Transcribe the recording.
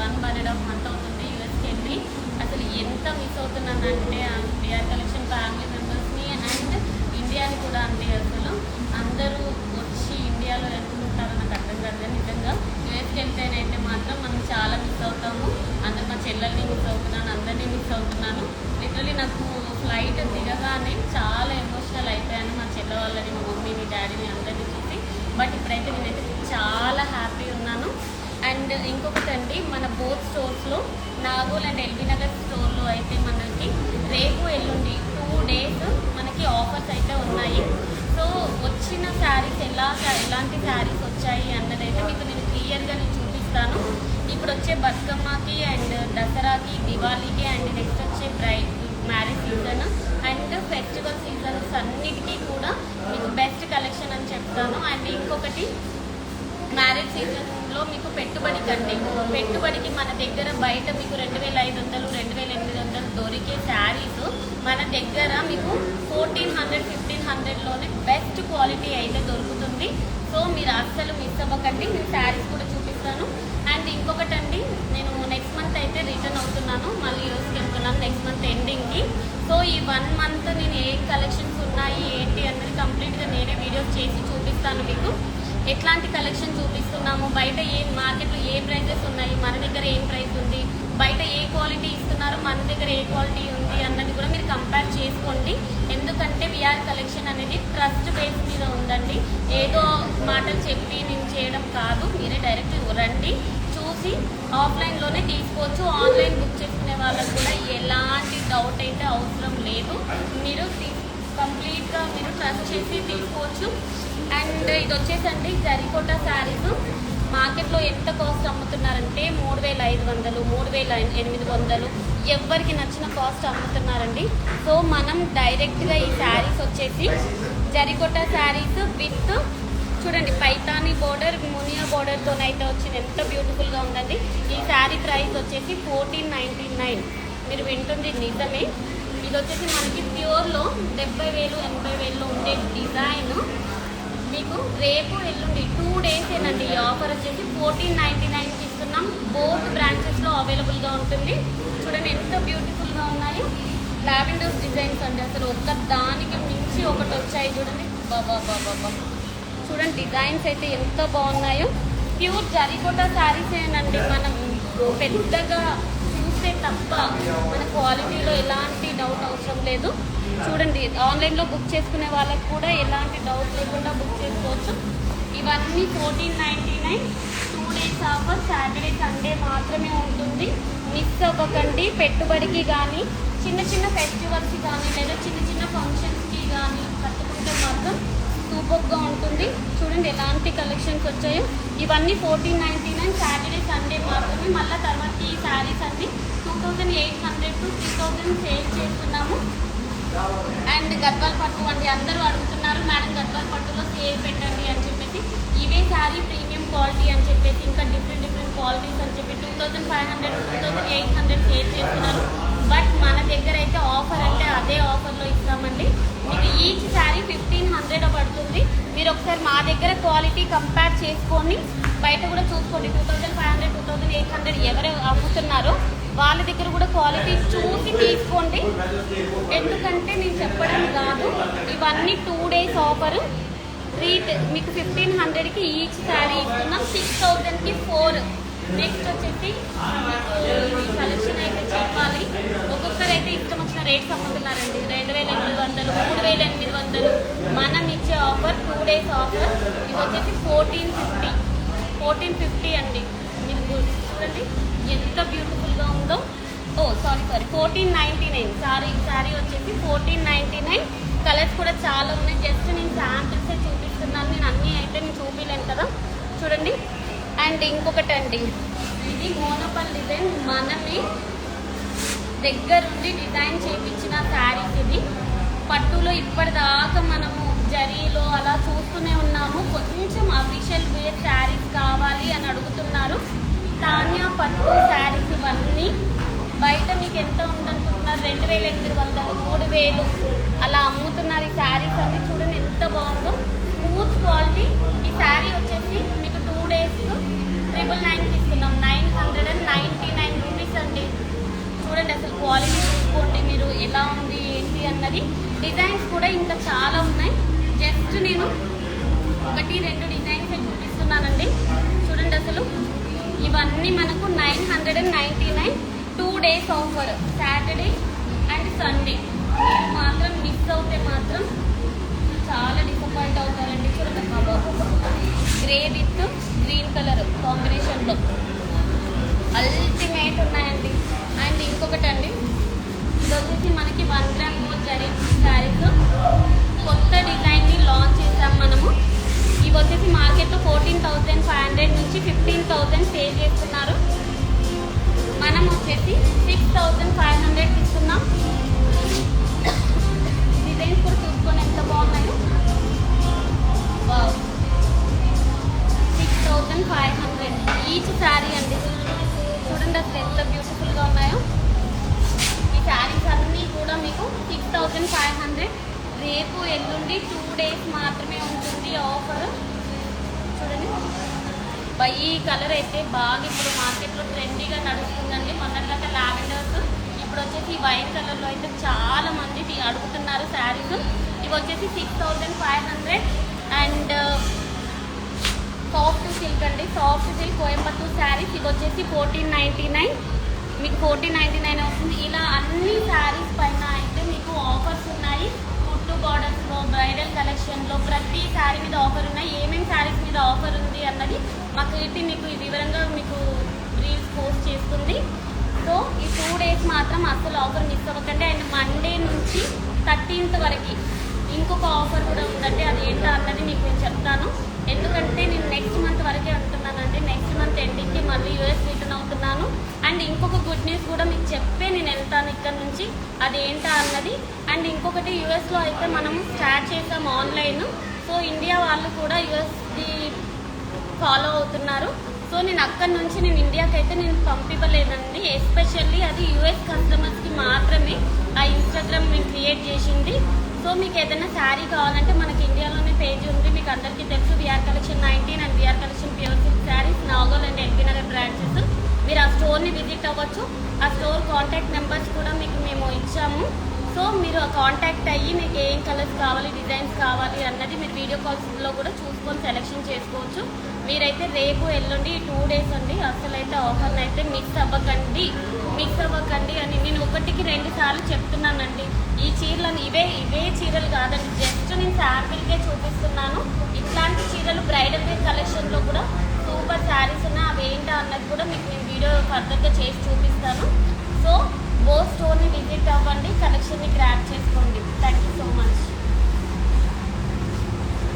1.5 month అవుతుంది యూఎస్కి వెళ్ళి. అసలు ఎంత మిస్ అవుతున్నానంటే డిఆర్ కలెక్షన్ ఫ్యామిలీ మెంబర్స్ని అండ్ ఇండియాని కూడా అండి. అసలు అందరూ వచ్చి ఇండియాలో ఎదుర్కొంటారో నాకు అర్థం కాదు. నిజంగా యూఎస్కి వెళ్తేనైతే మాత్రం మనం చాలా మిస్ అవుతాము. అందరు మా చెల్లెల్ని మిస్ అవుతున్నాను, అందరినీ మిస్ అవుతున్నాను. లిటరలీ నాకు ఫ్లైట్ దిగగానే చాలా ఎమోషనల్ అయిపోయాను. మా చెల్లె వాళ్ళని, మా మమ్మీని, డాడీని అందరినీ చూసి. బట్ ఇప్పుడైతే నేనైతే చాలా హ్యాపీ ఉన్నాను. అండ్ ఇంకొకటి అండి, మన బోత్ స్టోర్స్లో నాగోల్ అండ్ ఎల్బీ నగర్ స్టోర్లో అయితే మనకి రేపు ఎల్లుండి 2 days మనకి ఆఫర్స్ అయితే ఉన్నాయి. సో వచ్చిన శారీస్ ఎలాంటి శారీస్ వచ్చాయి అన్నదైతే మీకు నేను క్లియర్గా చూపిస్తాను. ఇప్పుడు వచ్చే బతుకమ్మకి అండ్ దసరాకి, దివాళీకి అండ్ నెక్స్ట్ వచ్చే marriage season and festival seasons అన్నిటికీ కూడా మీకు బెస్ట్ కలెక్షన్ అని చెప్తాను. అండ్ ఇంకొకటి మ్యారేజ్ సీజన్లో మీకు పెట్టుబడికి మన దగ్గర బయట మీకు 2500, 2800 దొరికే శారీస్ మన దగ్గర మీకు 1400, 1500లోనే బెస్ట్ క్వాలిటీ అయితే దొరుకుతుంది. సో మీరు అస్సలు మిస్ అవ్వకండి. నేను శారీస్ కూడా చూపిస్తాను. అండ్ ఇంకొకటి అండి, నేను నెక్స్ట్ మంత్ అయితే రిటర్న్ అవుతున్నాను. మళ్ళీ యూఎస్కి వెళ్తున్నాను నెక్స్ట్ మంత్ ఎండింగ్కి. సో ఈ 1 month నేను ఏ కలెక్షన్స్ ఉన్నాయి ఏంటి అన్నది కంప్లీట్గా నేనే వీడియోస్ చేసి చూపిస్తాను మీకు. ఎట్లాంటి కలెక్షన్ చూపిస్తున్నాము, బయట మార్కెట్లో ఏ ప్రైజెస్ ఉన్నాయి, మన దగ్గర ఏం ప్రైస్ ఉంది, బయట ఏ క్వాలిటీ ఇస్తున్నారు, మన దగ్గర ఏ క్వాలిటీ ఉంది అన్నది కూడా మీరు కంపేర్ చేసుకోండి. ఎందుకంటే విఆర్ కలెక్షన్ అనేది ట్రస్ట్ బేస్ మీద ఉందండి. ఏదో మాటలు చెప్పి నేను చేయడం కాదు. మీరే డైరెక్ట్ రండి, చూసి ఆఫ్లైన్లోనే తీసుకోవచ్చు. ఆన్లైన్ బుక్ చేసుకునే వాళ్ళకి కూడా ఎలాంటి డౌట్ అయితే అవసరం లేదు. మీరు కంప్లీట్గా మీరు ట్రస్ట్ చేసి తీసుకోవచ్చు. అండ్ ఇది వచ్చేసండి జరీకోట శారీస్ మార్కెట్లో ఎంత కాస్ట్ అమ్ముతున్నారంటే 3500, 3800 ఎవరికి నచ్చిన కాస్ట్ అమ్ముతున్నారండి. సో మనం డైరెక్ట్గా ఈ శారీస్ వచ్చేసి జరీకోట శారీస్ విత్ చూడండి పైతాని బోర్డర్, మునియా బోర్డర్తోనైతే వచ్చింది. ఎంత బ్యూటిఫుల్గా ఉందండి. ఈ శారీ ప్రైస్ వచ్చేసి 1499. మీరు వింటుంది నిజమే. ఇది వచ్చేసి మనకి ప్యూర్లో 70,000, 80,000లో ఉండే డిజైన్ మీకు రేపు ఎల్లుండి 2 days ఏనండి. ఈ ఆఫర్ వచ్చేసి 1499కి ఇస్తున్నాం. బోత్ బ్రాంచెస్లో అవైలబుల్గా ఉంటుంది. చూడండి ఎంత బ్యూటిఫుల్గా ఉన్నాయో. లావెండర్స్ డిజైన్స్ అండి. అసలు ఒక్క దానికి మించి ఒకటి వచ్చాయి చూడండి. బాబా చూడండి డిజైన్స్ అయితే ఎంత బాగున్నాయో. ప్యూర్ జరీకోట శారీసేనండి. మనం పెద్దగా చూస్తే తప్ప మన క్వాలిటీలో ఎలాంటి డౌట్ అవసరం లేదు. చూడండి ఆన్లైన్లో బుక్ చేసుకునే వాళ్ళకి కూడా ఎలాంటి డౌట్ లేకుండా బుక్ చేసుకోవచ్చు. ఇవన్నీ 1499. 2 days ఆఫర్. సాటర్డే సండే మాత్రమే ఉంటుంది. మిస్ అవ్వకండి. పెట్టుబడికి కానీ, చిన్న ఫెస్టివల్స్కి కానీ, లేదా చిన్న ఫంక్షన్స్కి కానీ కట్టుకుంటే మాత్రం సూపర్గా ఉంటుంది. చూడండి ఎలాంటి కలెక్షన్స్ వచ్చాయో. ఇవన్నీ 1499. సాటర్డే సండే మాత్రమే. మళ్ళీ తర్వాత ఈ శారీస్ అన్ని 2800 to 3000 సేల్ చేస్తున్నాము. అండ్ గద్వాల్ పట్టు అండి. అందరూ అడుగుతున్నారు మేడం గద్వాల్ పట్టులో సేల్ పెట్టండి అని చెప్పేసి. ఇవే శారీ ప్రీమియం క్వాలిటీ అని చెప్పేసి ఇంకా డిఫరెంట్ క్వాలిటీస్ అని చెప్పి 2500, 2800 సేల్ చేస్తున్నారు. బట్ మన దగ్గర అయితే ఆఫర్ అంటే అదే ఆఫర్లో ఇస్తామండి. మీకు ఈచ్ శారీ 1500 పడుతుంది. మీరు ఒకసారి మా దగ్గర క్వాలిటీ కంపేర్ చేసుకొని బయట కూడా చూసుకోండి. 2500, 2800 ఎవరు అమ్ముతున్నారో వాళ్ళ దగ్గర కూడా క్వాలిటీ చూసి తీసుకోండి. ఎందుకంటే నేను చెప్పడం కాదు. ఇవన్నీ 2 days ఆఫర్. మీకు 1500కి ఈచ్ శారీ ఇస్తున్నాం. 6000కి 4. నెక్స్ట్ వచ్చేసి కలెక్షన్ అయితే చెప్పాలి. ఒక్కొక్కరైతే ఇష్టం వచ్చిన రేట్స్ అమ్ముతున్నారండి. 2800, 3800 మనం ఇచ్చే ఆఫర్ 2 days ఆఫర్. ఇది వచ్చేసి 1450 అండి. మీరు చూడండి ఎంత బ్యూటిఫుల్గా ఉందో. 1499. శారీ వచ్చేసి 1499. కలర్స్ కూడా చాలా ఉన్నాయి. జస్ట్ నేను శాంపిల్సే చూపిస్తున్నాను. నేను అన్నీ అయితే నేను చూపించలేను కదా. చూడండి. అండ్ ఇంకొకటి అండి, ఇది మోనోపల్ డిజైన్. మనమే దగ్గరుండి డిజైన్ చేయించిన శారీస్ ఇది. పట్టులో ఇప్పటిదాకా మనము జరీలో అలా చూస్తూనే ఉన్నాము. కొంచెం అఫీషియల్ వేర్ శారీస్ కావాలి అని అడుగుతున్నారు. తాన్యా పట్టు శారీస్ ఇవన్నీ బయట మీకు ఎంత ఉందనుకుంటున్నారు? 2800, 3000 అలా అమ్ముతున్నారు ఈ శారీస్ అన్ని. చూడండి ఎంత బాగుందో. Smooth quality. ఈ శారీ వచ్చేసి మీకు 2 days 999కి ఇస్తున్నాం. 990 మనకి డిజైన్స్ కూడా ఇంకా చాలా ఉన్నాయి. జస్ట్ నేను 1-2 డిజైన్స్ చూపిస్తున్నానండి. చూడండి అసలు ఇవన్నీ మనకు 999 2 days offer, Saturday and Sunday. మీరు మాత్రం మిస్ అవుతే మాత్రం చాలా డిసప్పాయింట్ అవుతారండి. చూడండి గ్రే విత్ గ్రీన్ కలర్ కాంబినేషన్లో అల్టిమేట్ ఉన్నాయండి. అండ్ ఇంకొకటి అండి, ఇది వచ్చేసి మనకి 1 gram గోల్డ్ జరీ శారీస్ కొత్త డిజైన్ని లాంచ్ చేసాం మనము. ఇవి వచ్చేసి మార్కెట్లో 14,500 నుంచి 15,000 సేల్ చేస్తున్నారు. మనం వచ్చేసి 6,500 ఇస్తున్నాం. డిజైన్స్ కూడా చూసుకొని ఎంత బాగున్నాయో. 6,500 ఈచ్ శారీ అండి. చూడండి అసలు ఎంత బ్యూటిఫుల్గా ఉన్నాయో. ఈ శారీస్ అన్నీ కూడా మీకు 6,500. రేపు ఎల్లుండి 2 days మాత్రమే ఉంటుంది ఆఫర్. చూడండి ఈ కలర్ అయితే బాగా ఇప్పుడు మార్కెట్లో ట్రెండీగా నడుస్తుందండి. మొన్నట్లాగా లావెండర్స్, ఇప్పుడు వచ్చేసి వైట్ కలర్లో అయితే చాలా మంది అడుగుతున్నారు శారీస్. ఇవి వచ్చేసి 6,500. అండ్ సాఫ్ట్ సిల్క్ అండి, సాఫ్ట్ సిల్క్ కోయంబత్తూర్ శారీస్. ఇవి వచ్చేసి 1499, మీకు 1499 వస్తుంది. ఇలా అన్ని శారీస్ పైన అయితే మీకు ఆఫర్స్ ఉన్నాయి. కుట్టు బార్డర్స్లో, బ్రైడల్ కలెక్షన్లో ప్రతి శారీ మీద ఆఫర్ ఉన్నాయి. ఏమేమి శారీస్ మీద ఆఫర్ ఉంది అన్నది మా కీర్తి మీకు వివరంగా మీకు రీల్స్ పోస్ట్ చేస్తుంది. సో ఈ 2 days మాత్రం అసలు ఆఫర్ మిస్ అవ్వకండి. అండ్ మండే నుంచి 13th వరకు ఇంకొక ఆఫర్ కూడా ఉందండి. అది ఏంటో అన్నది మీకు నేను చెప్తాను. ఎందుకంటే నేను నెక్స్ట్ మంత్ వరకే అంటున్నానండి. నెక్స్ట్ మంత్ ఎండింగ్కి మళ్ళీ యూఎస్ రిటర్న్ అవుతున్నాను. అండ్ ఇంకొక గుడ్ న్యూస్ కూడా మీకు చెప్పే నేను వెళ్తాను ఇక్కడ నుంచి, అది ఏంటా అన్నది. అండ్ ఇంకొకటి, యూఎస్లో అయితే మనము స్టార్ట్ చేసాం ఆన్లైన్. సో ఇండియా వాళ్ళు కూడా యూఎస్ది ఫాలో అవుతున్నారు. సో నేను అక్కడి నుంచి నేను ఇండియాకి అయితే నేను పంపివ్వలేదండి. ఎస్పెషల్లీ అది యూఎస్ కస్టమర్స్కి మాత్రమే ఆ ఇన్స్టాగ్రామ్ మేము క్రియేట్ చేసింది. సో మీకు ఏదైనా శారీ కావాలంటే మనకి ఇండియాలోనే పేజ్ ఉంది, మీకు అందరికీ తెలుసు. VR collection 19 and VR collection pure silk saris, Nagole and LB Nagar branches. మీరు ఆ స్టోర్ని విజిట్ అవ్వచ్చు. ఆ స్టోర్ కాంటాక్ట్ నెంబర్స్ కూడా మీకు మేము ఇచ్చాము. సో మీరు కాంటాక్ట్ అయ్యి మీకు ఏం కలర్స్ కావాలి, డిజైన్స్ కావాలి అన్నది మీరు వీడియో కాల్స్లో కూడా చూసుకొని సెలెక్షన్ చేసుకోవచ్చు. మీరైతే రేపు ఎల్లుండి 2 days అండి. అసలైతే ఆఫర్ని అయితే మిక్స్ అవ్వకండి అని నేను 1-2 సార్లు చెప్తున్నానండి. ఈ చీరలను ఇవే చీరలు కాదండి, జస్ట్ నేను శాంపిల్కే చూపిస్తున్నాను. ఇట్లాంటి చీరలు బ్రైడల్ వేర్ కలెక్షన్లో కూడా సూపర్ శారీస్ ఉన్నాయి. అవి ఏంటో అన్నది కూడా మీకు నేను వీడియో ఫర్దర్గా చేసి చూపిస్తాను.